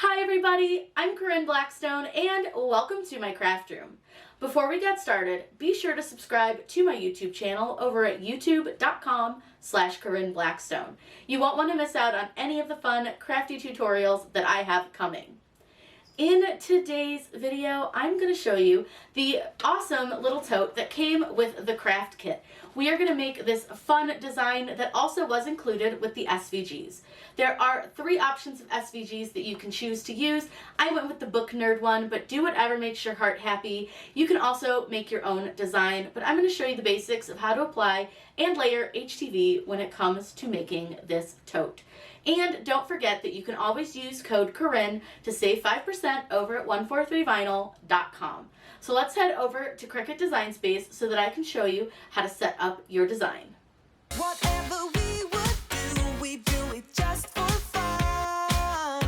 Hi everybody, I'm Corinne Blackstone and welcome to my craft room. Before we get started, be sure to subscribe to my YouTube channel over at youtube.com/Corinne Blackstone. You won't want to miss out on any of the fun crafty tutorials that I have coming. In today's video, I'm going to show you the awesome little tote that came with the craft kit. We are going to make this fun design that also was included with the SVGs. There are 3 options of SVGs that you can choose to use. I went with the book nerd one, but do whatever makes your heart happy. You can also make your own design, but I'm going to show you the basics of how to apply and layer HTV when it comes to making this tote. And don't forget that you can always use code Corinne to save 5% over at 143vinyl.com. So let's head over to Cricut Design Space so that I can show you how to set up your design. Whatever we would do, we do it just for fun.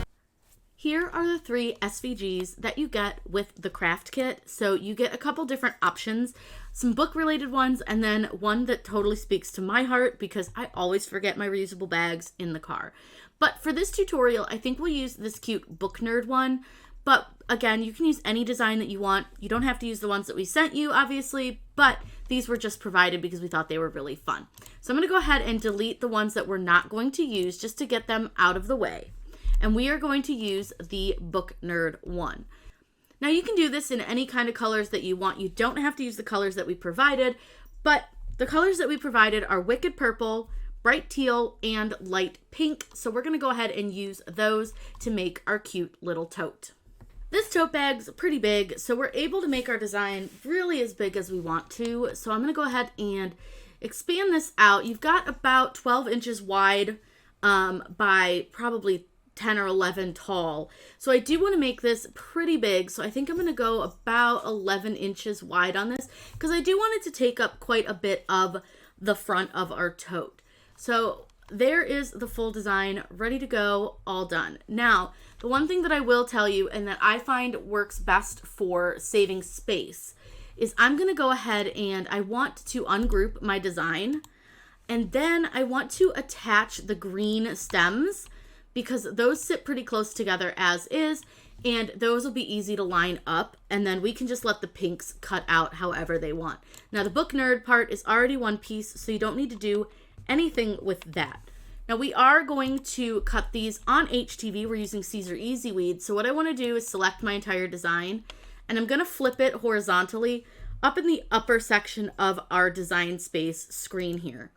Here are the 3 SVGs that you get with the craft kit. So you get a couple different options, some book related ones, and then one that totally speaks to my heart because I always forget my reusable bags in the car. But for this tutorial, I think we'll use this cute book nerd one. But again, you can use any design that you want. You don't have to use the ones that we sent you, obviously, but these were just provided because we thought they were really fun. So I'm going to go ahead and delete the ones that we're not going to use just to get them out of the way. And we are going to use the book nerd one. Now you can do this in any kind of colors that you want. You don't have to use the colors that we provided, but the colors that we provided are Wicked Purple, Bright Teal, and Light Pink. So we're going to go ahead and use those to make our cute little tote. This tote bag's pretty big, so we're able to make our design really as big as we want to. So I'm going to go ahead and expand this out. You've got about 12 inches wide by probably 10 or 11 tall. So I do want to make this pretty big. So I think I'm going to go about 11 inches wide on this because I do want it to take up quite a bit of the front of our tote. So there is the full design ready to go, all done. Now, the one thing that I will tell you and that I find works best for saving space is I'm going to go ahead and I want to ungroup my design, and then I want to attach the green stems because those sit pretty close together as is, and those will be easy to line up, and then we can just let the pinks cut out however they want. Now the book nerd part is already one piece, so you don't need to do anything with that. Now we are going to cut these on HTV. We're using Caesar Easy Weed. So what I want to do is select my entire design, and I'm going to flip it horizontally up in the upper section of our design space screen here.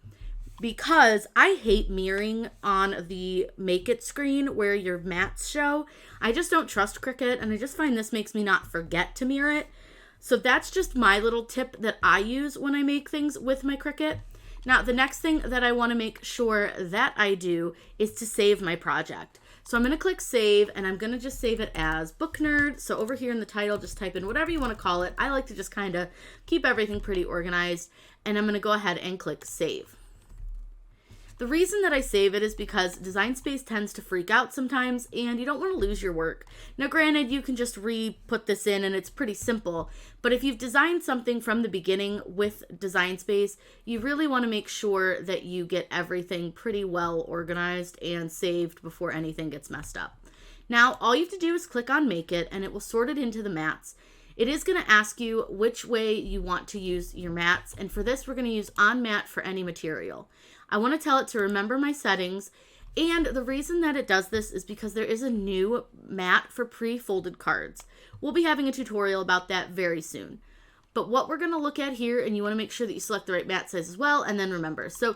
Because I hate mirroring on the Make It screen where your mats show. I just don't trust Cricut, and I just find this makes me not forget to mirror it. So that's just my little tip that I use when I make things with my Cricut. Now, the next thing that I want to make sure that I do is to save my project. So I'm going to click Save, and I'm going to just save it as Book Nerd. So over here in the title, just type in whatever you want to call it. I like to just kind of keep everything pretty organized, and I'm going to go ahead and click Save. The reason that I save it is because Design Space tends to freak out sometimes, and you don't want to lose your work. Now, granted, you can just re-put this in, and it's pretty simple, but if you've designed something from the beginning with Design Space, you really want to make sure that you get everything pretty well organized and saved before anything gets messed up. Now, all you have to do is click on Make It, and it will sort it into the mats. It is going to ask you which way you want to use your mats, and for this, we're going to use On Mat for any material. I want to tell it to remember my settings, and the reason that it does this is because there is a new mat for pre-folded cards. We'll be having a tutorial about that very soon. But what we're going to look at here, and you want to make sure that you select the right mat size as well, and then remember. So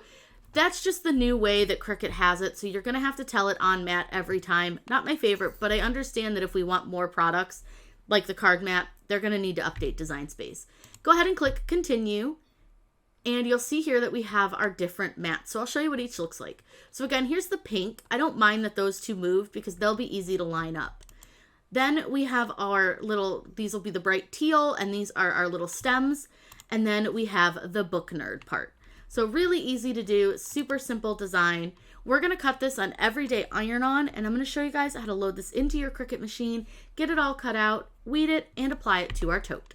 that's just the new way that Cricut has it, so you're going to have to tell it on mat every time. Not my favorite, but I understand that if we want more products, like the card mat, they're going to need to update Design Space. Go ahead and click Continue. And you'll see here that we have our different mats. So I'll show you what each looks like. So again, here's the pink. I don't mind that those two moved because they'll be easy to line up. Then we have our little, these will be the bright teal, and these are our little stems. And then we have the book nerd part. So really easy to do, super simple design. We're going to cut this on everyday iron-on, and I'm going to show you guys how to load this into your Cricut machine, get it all cut out, weed it, and apply it to our tote.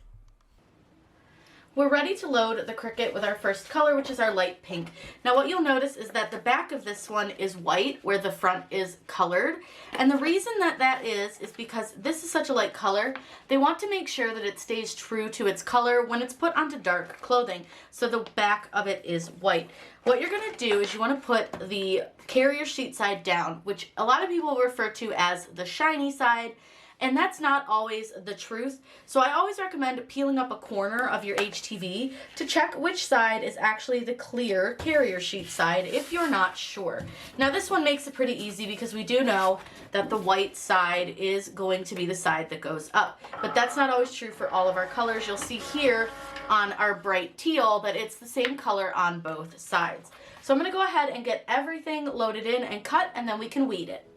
We're ready to load the Cricut with our first color, which is our light pink. Now what you'll notice is that the back of this one is white, where the front is colored. And the reason that that is because this is such a light color, they want to make sure that it stays true to its color when it's put onto dark clothing. So the back of it is white. What you're gonna do is you wanna put the carrier sheet side down, which a lot of people refer to as the shiny side. And that's not always the truth. So I always recommend peeling up a corner of your HTV to check which side is actually the clear carrier sheet side if you're not sure. Now this one makes it pretty easy because we do know that the white side is going to be the side that goes up. But that's not always true for all of our colors. You'll see here on our bright teal that it's the same color on both sides. So I'm going to go ahead and get everything loaded in and cut, and then we can weed it.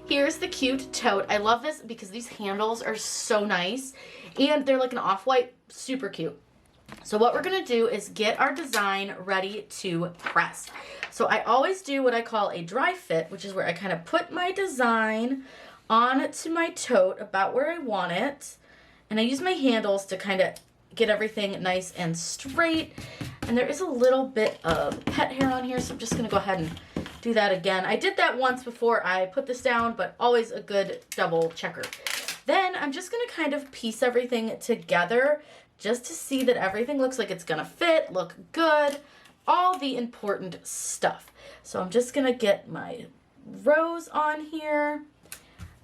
Here's the cute tote. I love this because these handles are so nice and they're like an off-white, super cute. So what we're gonna do is get our design ready to press. So I always do what I call a dry fit, which is where I kind of put my design onto my tote about where I want it. And I use my handles to kind of get everything nice and straight. And there is a little bit of pet hair on here, so I'm just gonna go ahead and do that again. I did that once before I put this down, but always a good double checker. Then I'm just gonna kind of piece everything together just to see that everything looks like it's gonna fit, look good, all the important stuff. So I'm just gonna get my rows on here,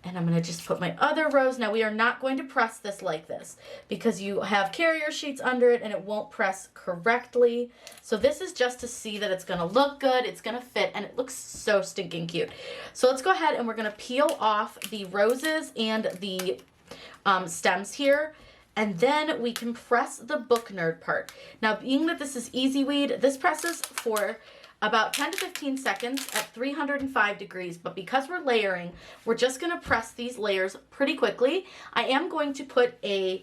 and I'm gonna just put my other rows. Now we are not going to press this like this because you have carrier sheets under it and it won't press correctly. So this is just to see that it's gonna look good, it's gonna fit, and it looks so stinking cute. So let's go ahead and we're gonna peel off the roses and the stems here, and then we can press the book nerd part. Now being that this is easy weed, this presses for about 10 to 15 seconds at 305 degrees, but because we're layering, we're just gonna press these layers pretty quickly. I am going to put a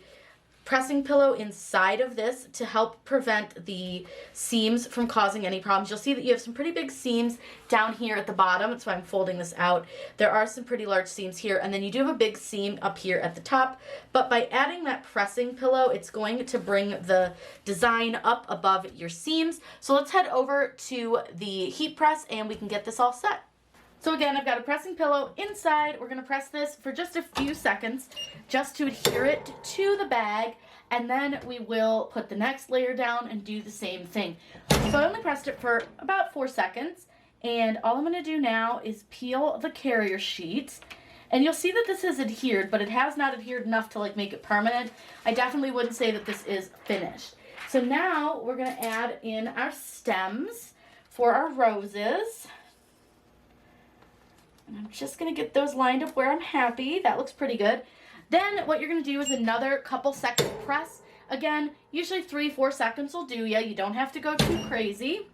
pressing pillow inside of this to help prevent the seams from causing any problems. You'll see that you have some pretty big seams down here at the bottom. That's why I'm folding this out. There are some pretty large seams here, and then you do have a big seam up here at the top. But by adding that pressing pillow, it's going to bring the design up above your seams. So let's head over to the heat press and we can get this all set. So again, I've got a pressing pillow inside. We're gonna press this for just a few seconds just to adhere it to the bag, and then we will put the next layer down and do the same thing. So I only pressed it for about 4 seconds, and all I'm gonna do now is peel the carrier sheet. And you'll see that this has adhered, but it has not adhered enough to like make it permanent. I definitely wouldn't say that this is finished. So now we're gonna add in our stems for our roses. And I'm just going to get those lined up where I'm happy. That looks pretty good. Then what you're going to do is another couple second press. Again, usually 3-4 seconds will do ya. You don't have to go too crazy.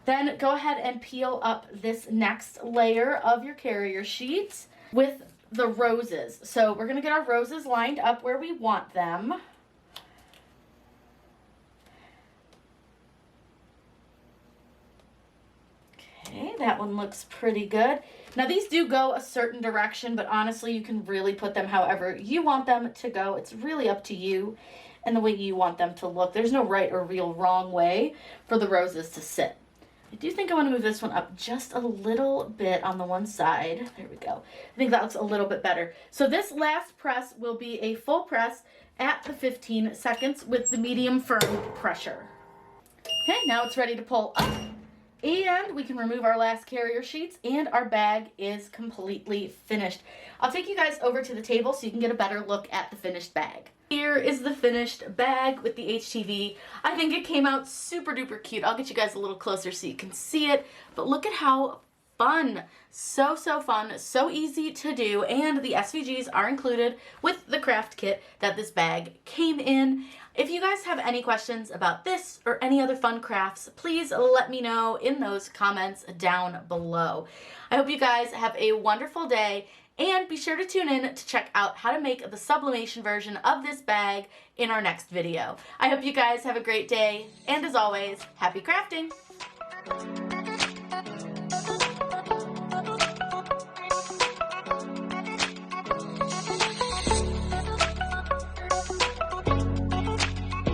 Then go ahead and peel up this next layer of your carrier sheets with the roses. So we're going to get our roses lined up where we want them. Okay, that one looks pretty good. Now these do go a certain direction, but honestly you can really put them however you want them to go. It's really up to you and the way you want them to look. There's no right or real wrong way for the roses to sit. I do think I want to move this one up just a little bit on the one side. There we go. I think that looks a little bit better. So this last press will be a full press at the 15 seconds with the medium firm pressure. Okay, now it's ready to pull up. And we can remove our last carrier sheets, and our bag is completely finished. I'll take you guys over to the table so you can get a better look at the finished bag. Here is the finished bag with the HTV. I think it came out super duper cute. I'll get you guys a little closer so you can see it, but look at how fun. So fun, so easy to do, and the SVGs are included with the craft kit that this bag came in. If you guys have any questions about this or any other fun crafts, please let me know in those comments down below. I hope you guys have a wonderful day, and be sure to tune in to check out how to make the sublimation version of this bag in our next video. I hope you guys have a great day, and as always, happy crafting!